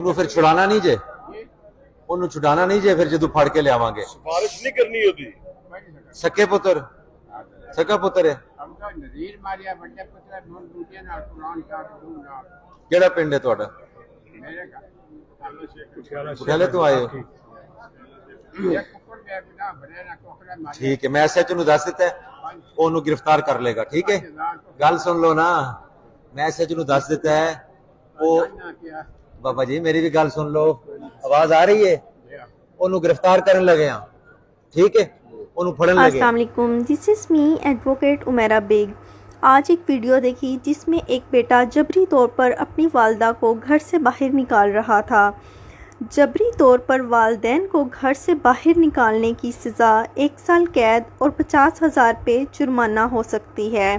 ਉਹਨੂੰ ਫਿਰ ਛੁਡਾਣਾ ਨਹੀਂ ਜੇ, ਉਹਨੂੰ ਛੁਡਾਣਾ ਨਹੀਂ ਜੇ, ਫਿਰ ਜਦੋਂ ਫੜ ਕੇ ਲਿਆਵਾਂਗੇ। सिफारिश नहीं करनी होती। ਸਕੇ ਪੁੱਤਰ, ਸਕਾ ਪੁੱਤਰ ਹੈ। ਨਜ਼ੀਰ ਮਾਰਿਆ ਵੱਡੇ ਪੁੱਤਰ ਨੂੰ ਦੂਜੇ ਨਾਲ ਕੁਰਾਨ ਕਾਟ ਦੂ ਨਾਲ ਕਿਹੜਾ ਪਿੰਡ ਹੈ ਤੁਹਾਡਾ? ਮੇਰੇ ਘਰ ਪਟਿਆਲੇ ਤੋਂ ਆਏ ਹੋ? ਇੱਕ ਕੁੱਕੜ ਦੇ ਬਿਨਾ ਬੜੇ ਨਾ ਕੋਕੜਾ ਮਾਰਿਆ। ਠੀਕ ਹੈ, ਮੈਂ ਐਸਐਚ ਨੂੰ ਦੱਸ ਦਿੱਤਾ ਹੈ, ਉਹਨੂੰ गिरफ्तार कर लेगा। ठीक है, गल सुन लो ना, मैं एसएच ਨੂੰ ਦੱਸ ਦਿੱਤਾ है। वो बाबा जी मेरी भी गल सुन लो, आवाज आ रही है? ਉਹਨੂੰ गिरफ्तार करने लगे हैं। ठीक है, ਉਹਨੂੰ ਫੜਨ लगे। अस्सलाम वालेकुम, this is me advocate Umaira Baig. आज एक वीडियो देखी जिसमें एक बेटा जबरी तौर पर अपनी वालदा को घर से बाहर निकाल रहा था। जबरी तौर पर वालदैन को घर से बाहर निकालने की सज़ा 1 साल कैद और 50,000 रुपये जुर्माना हो सकती है।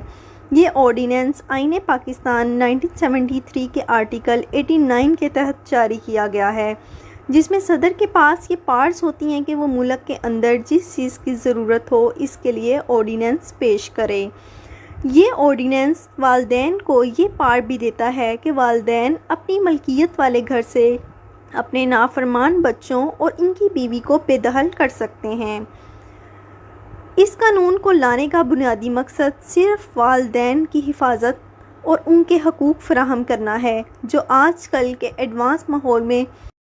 ये ऑर्डिनेंस आईन पाकिस्तान 1973 के आर्टिकल 89 के तहत जारी किया गया है, जिसमें सदर के पास ये पार्ट्स होती हैं कि वो मुल्क के अंदर जिस चीज़ की ज़रूरत हो इसके लिए ऑर्डिनेंस पेश करे। ये ऑर्डिनेंस वालदैन को ये पार्ट भी देता है कि वालदैन अपनी मलकियत वाले घर से अपने नाफरमान बच्चों और इनकी बीवी को बेदखल कर सकते हैं। इस कानून को लाने का बुनियादी मकसद सिर्फ वालदैन की हिफाजत और उनके हकूक़ फराहम करना है, जो आजकल के एडवांस माहौल में